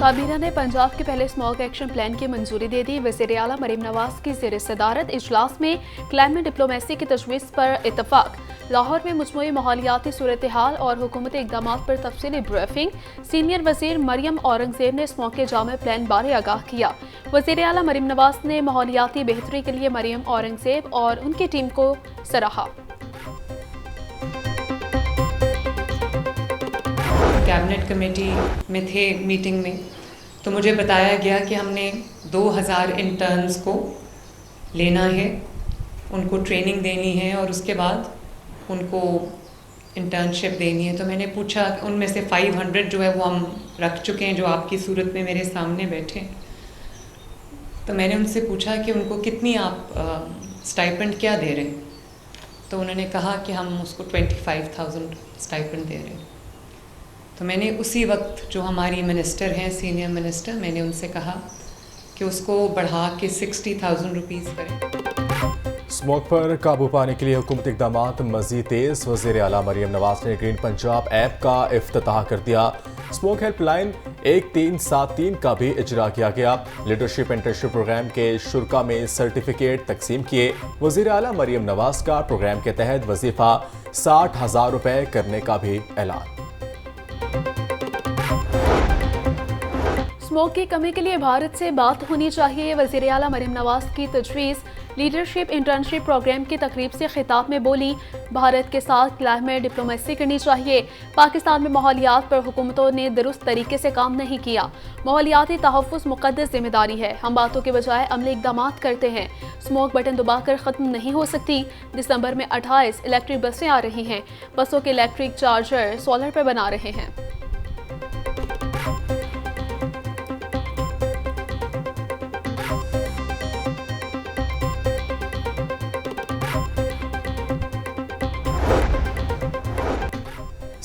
काबीना ने पंजाब के पहले स्मॉग एक्शन प्लान की मंजूरी दे दी। वज़ीर आला मरीम नवाज की ज़ेर सदारत इजलास में क्लाइमेट डिप्लोमेसी की तजवीज़ पर इतफाक। लाहौर में मजमूई माहौलियाती सूरत हाल और हुकूमती इक़दाम पर तफसीली ब्रीफिंग। सीनियर वज़ीर मरियम औरंगज़ेब ने इस मौके जामे प्लान बारे आगाह किया। वज़ीर आला मरीम नवाज ने माहौलियाती बेहतरी के लिए मरियम औरंगज़ेब और उनकी टीम को सराहा। कैबिनेट कमेटी में थे मीटिंग में, तो मुझे बताया गया कि हमने 2000 इंटर्न्स को लेना है, उनको ट्रेनिंग देनी है और उसके बाद उनको इंटर्नशिप देनी है। तो मैंने पूछा, उनमें से 500 जो है वो हम रख चुके हैं, जो आपकी सूरत में मेरे सामने बैठे हैं। तो मैंने उनसे पूछा कि उनको कितनी आप स्टाइपेंड क्या दे रहे हैं। तो उन्होंने कहा कि हम उसको 25,000 स्टाइपेंड दे रहे हैं। तो मैंने उसी वक्त जो हमारी मिनिस्टर हैं, सीनियर मिनिस्टर, मैंने उनसे कहा कि उसको बढ़ा के 60,000 रुपीज़ करें। स्मोक पर काबू पाने के लिए हुकूमती इक़दाम मज़ीद तेज़। वज़ीर आला मरियम नवाज ने ग्रीन पंजाब ऐप का इफ्तिताह कर दिया। स्मोक हेल्पलाइन 1373 का भी इजरा किया गया। लीडरशिप इंटर्नशिप प्रोग्राम के शुरा में सर्टिफिकेट तकसीम किए। वज़ीर आला मरियम नवाज का प्रोग्राम के तहत वजीफ़ा 60,000 रुपये करने का भी ऐलान। स्मोक की कमी के लिए भारत से बात होनी चाहिए। वज़ीर आला मरियम नवाज की तजवीज़। लीडरशिप इंटर्नशिप प्रोग्राम की तकरीब से खिताब में बोली, भारत के साथ क्लाइमेट डिप्लोमेसी करनी चाहिए। पाकिस्तान में माहौलियात पर हुकूमतों ने दुरुस्त तरीके से काम नहीं किया। माहौलियाती तहफ़्फ़ुज़ मुक़द्दस जिम्मेदारी है। हम बातों के बजाय अमली इक़दाम करते हैं। स्मोक बटन दबाकर ख़त्म नहीं हो सकती। दिसंबर में 28 इलेक्ट्रिक बसें आ रही हैं। बसों के इलेक्ट्रिक चार्जर सोलर पर बना रहे हैं।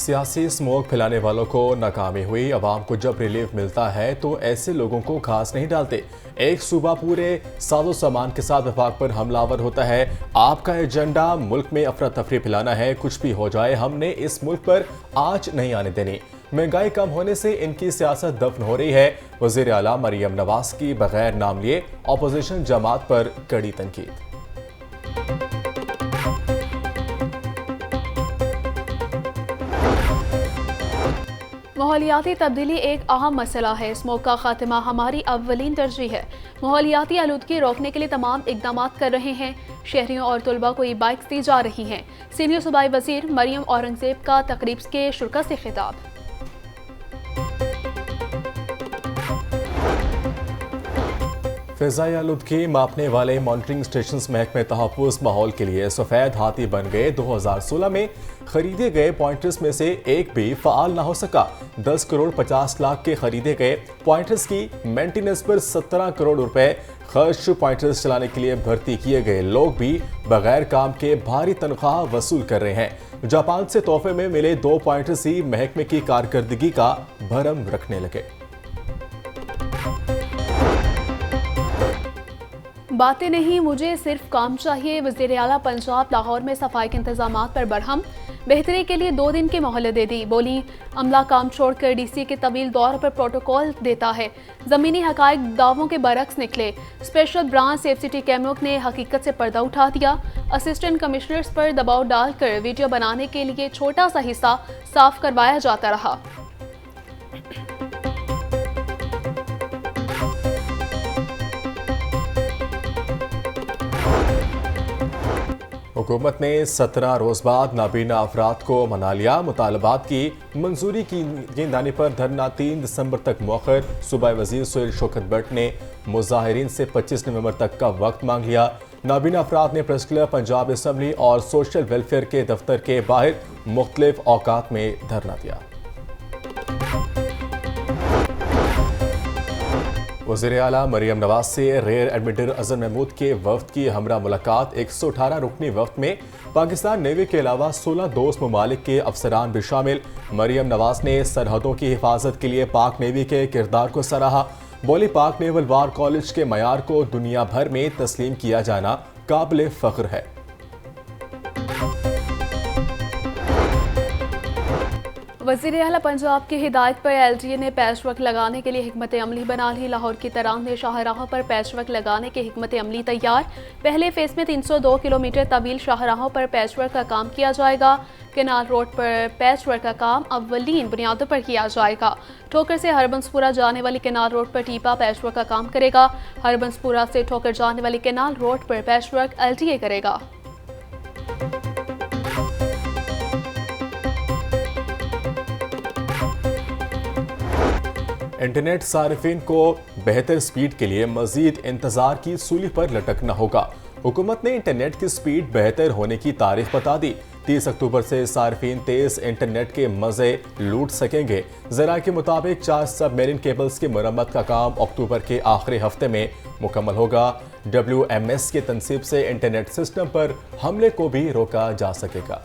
सियासी स्मोक फैलाने वालों को नाकामी हुई। अवाम को जब रिलीफ मिलता है तो ऐसे लोगों को घास नहीं डालते। एक सूबा पूरे साजो सामान के साथ वफाक पर हमलावर होता है। आपका एजेंडा मुल्क में अफरा तफरी फैलाना है। कुछ भी हो जाए, हमने इस मुल्क पर आंच नहीं आने देनी। महंगाई कम होने से इनकी सियासत दफन हो रही है। वज़ीर आला मरियम नवाज की बगैर नाम लिए अपोजिशन जमात पर कड़ी तनकीद। माहौलियाती तब्दीली एक अहम मसला है। स्मोक का खात्मा हमारी अव्वलीन तरजीह है। माहौलियाती आलूदगी रोकने के लिए तमाम इक़दाम कर रहे हैं। शहरियों और तलबा को ई बाइक्स दी जा रही हैं। सीनियर सूबाई वज़ीर मरियम औरंगज़ेब का तकरीब के शुरा से खिताब। फ़िज़ाई आलूदगी मापने वाले मॉनिटरिंग स्टेशन महकमे तहफ़्फ़ुज़ माहौल के लिए सफ़ेद हाथी बन गए। 2016 में खरीदे गए पॉइंटर्स में से एक भी फ़ाल ना हो सका। 10 करोड़ 50 लाख के खरीदे गए पॉइंटर्स की मेंटेनेंस पर 17 करोड़ रुपए खर्च। पॉइंटर्स चलाने के लिए भर्ती किए गए लोग भी बगैर काम के भारी तनख्वाह वसूल कर रहे हैं। जापान से तोहफे में मिले 2 पॉइंटर्स ही महकमे की कारकर्दगी का भरम रखने लगे। बातें नहीं, मुझे सिर्फ काम चाहिए। वज़ीर आला पंजाब लाहौर में सफाई के इंतजामात पर बरहम। बेहतरी के लिए 2 दिन की मोहलत दे दी। बोली, अमला काम छोड़कर डीसी के तवील दौर पर प्रोटोकॉल देता है। ज़मीनी हकायक दावों के बरक्स निकले। स्पेशल ब्रांच सेफ सिटी कैमरों ने हकीकत से पर्दा उठा दिया। असिस्टेंट कमिश्नर्स पर दबाव डालकर वीडियो बनाने के लिए छोटा सा हिस्सा साफ करवाया जाता रहा। हुकूमत ने 17 रोज बाद नाबीना अफराद को मना लिया। मुतालबात की मंजूरी की गेंदानी पर धरना 3 दिसंबर तक मौखर। सूबाई वजीर सुहेल शौकत भट्ट ने मुजाहिरीन से 25 नवंबर तक का वक्त मांग लिया। नाबीना अफराद ने प्रेस क्लब, पंजाब असम्बली और सोशल वेलफेयर के दफ्तर के बाहर मुख्तलिफ औकात में धरना दिया। वज़ीर आला मरियम नवाज से रेयर एडमिरल अजहर महमूद के वफ्द की हमरा मुलाकात। 118 रुकनी वफ्द में पाकिस्तान नेवी के अलावा 16 दोस्त ममालिक के अफसरान भी शामिल। मरियम नवाज ने सरहदों की हिफाजत के लिए पाक नेवी के किरदार को सराहा। बोली, पाक नेवल वार कॉलेज के मयार को दुनिया भर में तस्लीम किया जाना काबिल फ़ख्र है। वज़ीर आला पंजाब की हिदायत पर LTA ने पैच वर्क लगाने के लिए हिकमत अमली बना ली। लाहौर की तरांदे शाहराहों पर पैच वर्क लगाने की हिकमत अमली तैयार। पहले फेज में 302 किलोमीटर तवील शाहराहों पर पैच वर्क का काम किया जाएगा। केनाल रोड पर पैच वर्क का काम अव्वलीन बुनियादों पर किया जाएगा। ठोकर से हरबंसपुरा जाने वाली केनाल रोड पर टीपा पैच वर्क का काम करेगा। हरबंसपुरा से ठोकर जाने वाली केनाल रोड पर पैच वर्क LTA करेगा। इंटरनेट सार्फिन को बेहतर स्पीड के लिए मजीद इंतजार की सूली पर लटकना होगा। हुकूमत ने इंटरनेट की स्पीड बेहतर होने की तारीख बता दी। 30 अक्टूबर से सार्फिन तेज इंटरनेट के मजे लूट सकेंगे। जरा के मुताबिक 4 सबमरीन केबल्स की मरम्मत का काम अक्टूबर के आखिरी हफ्ते में मुकम्मल होगा। WMS की तनसीब से इंटरनेट सिस्टम पर हमले को भी रोका जा सकेगा।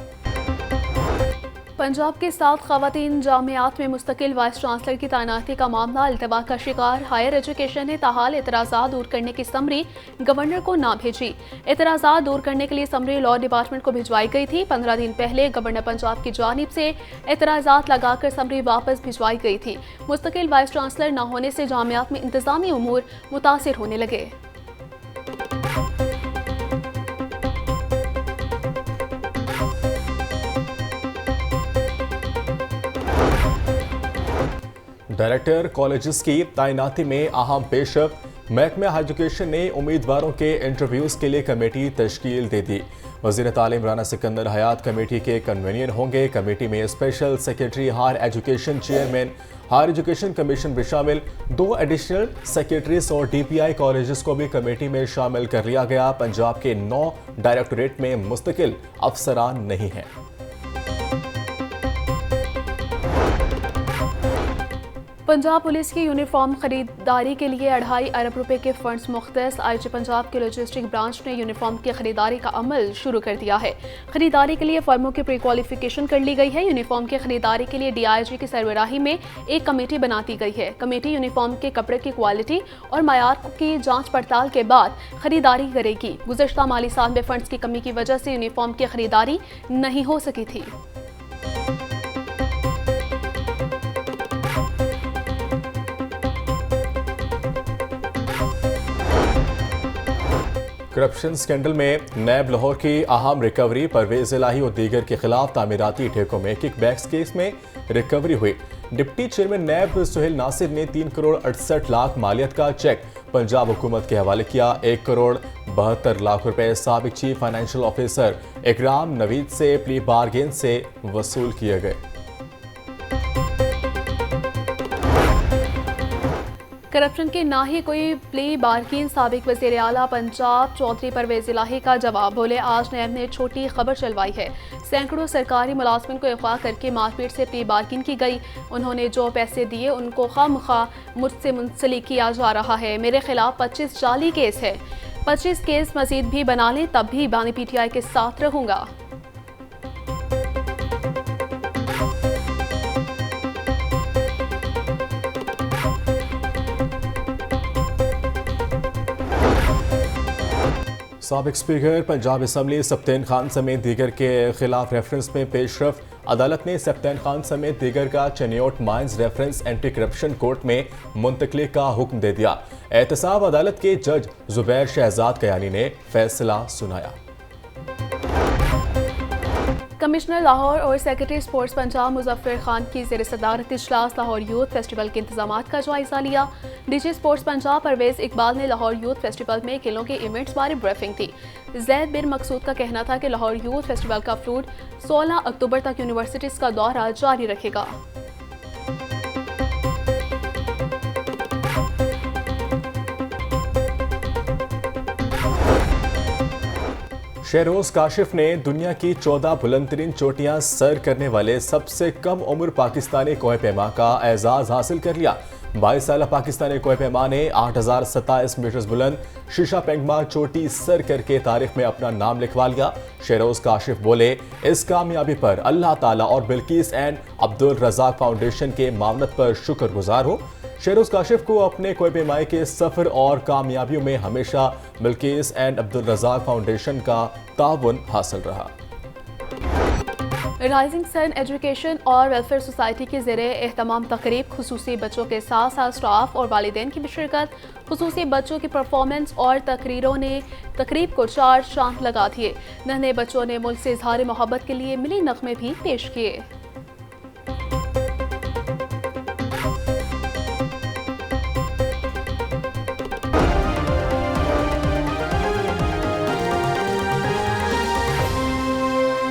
पंजाब के 7 खवातीन जामियात में मुस्तकिल वाइस चांसलर की तैनाती का मामला इल्तवा का शिकार। हायर एजुकेशन ने ताहाल एतराज़ात दूर करने की समरी गवर्नर को ना भेजी। एतराज़ात दूर करने के लिए समरी लॉ डिपार्टमेंट को भिजवाई गई थी। 15 दिन पहले गवर्नर पंजाब की जानिब से एतराज़ात लगाकर समरी वापस भिजवाई गई थी। मुस्तकिल वाइस चांसलर न होने से जामियात में इंतजामी उमूर मुतासिर होने लगे। डायरेक्टर कॉलेजेस की तैनाती में अहम पेशरफ। महकमा हाई एजुकेशन ने उम्मीदवारों के इंटरव्यूज के लिए कमेटी तश्कील दे दी। वज़ीर तालीम राना सिकंदर हयात कमेटी के कन्वीनर होंगे। कमेटी में special secretary higher education, chairman higher education commission भी शामिल। 2 एडिशनल सेक्रेटरीज और DPI कॉलेजेस को भी कमेटी में शामिल कर लिया गया। पंजाब के 9 डायरेक्टोरेट में मुस्तकिल अफसरान नहीं हैं। पंजाब पुलिस की यूनिफॉर्म खरीदारी के लिए 2.5 अरब रुपए के फंड्स मुख्तस। IG पंजाब के लॉजिस्टिक ब्रांच ने यूनिफॉर्म की खरीदारी का अमल शुरू कर दिया है। खरीदारी के लिए फर्मों की प्री क्वालिफिकेशन कर ली गई है। यूनिफॉर्म की खरीदारी के लिए DIG की सरबराही में एक कमेटी बना दी गई है। कमेटी यूनिफॉर्म के कपड़े की क्वालिटी और मयार की जाँच पड़ताल के बाद खरीदारी करेगी। गुज़श्ता माली साल में फंड्स की कमी की वजह से यूनिफॉर्म की खरीदारी नहीं हो सकी थी। करप्शन स्कैंडल में नैब लाहौर की अहम रिकवरी। परवेज इलाही और दीगर के खिलाफ तामीराती ठेकों में किकबैक्स केस में रिकवरी हुई। डिप्टी चेयरमैन नैब सुहेल नासिर ने 3 करोड़ 68 लाख मालियत का चेक पंजाब हुकूमत के हवाले किया। 1 करोड़ 72 लाख रुपए साबिक चीफ फाइनेंशियल ऑफिसर इकराम नवीद से प्ली बारगेन से वसूल किए गए। करप्शन के ना ही कोई प्ली बारकीन। साबिक वज़ीर आला पंजाब चौधरी परवेज इलाही का जवाब। बोले, आज नैब ने छोटी खबर चलवाई है। सैकड़ों सरकारी मुलाजमिन को अगवा करके मारपीट से प्ली बारकीन की गई। उन्होंने जो पैसे दिए उनको खामखा मुझसे मुंसलिक किया जा रहा है। मेरे खिलाफ 25 जाली केस है। 25 केस मजीद भी बना लें तब भी बानी PTI के साथ रहूंगा। साबिक स्पीकर पंजाब असम्बली सप्तैन खान समेत दीगर के खिलाफ रेफरेंस में पेशरफ। अदालत ने सप्तैन खान समेत दीगर का Chiniot mines reference anti corruption court में मुंतकली का हुक्म दे दिया। एहतसाब अदालत के जज जुबैर शहजाद कयानी ने फैसला सुनाया। कमिश्नर लाहौर और सेक्रेटरी स्पोर्ट्स पंजाब मुजफ्फर खान की ज़ेर सदारत इजलास लाहौर यूथ फेस्टिवल के इंतजामात का जायजा लिया। DG स्पोर्ट्स पंजाब परवेज इकबाल ने लाहौर यूथ फेस्टिवल में खेलों के इवेंट्स बारे ब्रीफिंग दी। जैद बिन मकसूद का कहना था कि लाहौर यूथ फेस्टिवल का फ्रूट 16 अक्टूबर तक यूनिवर्सिटीज़ का दौरा जारी रखेगा। शहरोज काशिफ ने दुनिया की 14 बुलंदतरीन चोटियां सर करने वाले सबसे कम उम्र पाकिस्तानी कोह पैमा का एजाज हासिल कर लिया। 22 साल पाकिस्तानी कोह पैमा ने 8027 मीटर बुलंद शीशा पेंगमा चोटी सर करके तारीख में अपना नाम लिखवा लिया। शहरोज काशिफ बोले, इस कामयाबी पर अल्लाह ताला और बिल्किस एंड अब्दुल रज़ाक फाउंडेशन के मावनत पर शुक्रगुजार हूँ। शहरोज काशिफ को अपने कोह पैमाई के सफ़र और कामयाबियों में हमेशा बिल्किस एंड अब्दुल रज़ाक फाउंडेशन का ताउन हासिल रहा। राइजिंग सन एजुकेशन और वेलफेयर सोसाइटी के ज़रिए एहतमाम तकरीब खुसूसी बच्चों के साथ साथ स्टाफ और वालिदैन की भी शिरकत। खुसूसी बच्चों की परफॉर्मेंस और तकरीरों ने तकरीब को 4 चांद लगा दिए। नन्हे बच्चों ने मुल्क से इजहार मोहब्बत के लिए मिली नगमे भी पेश किए।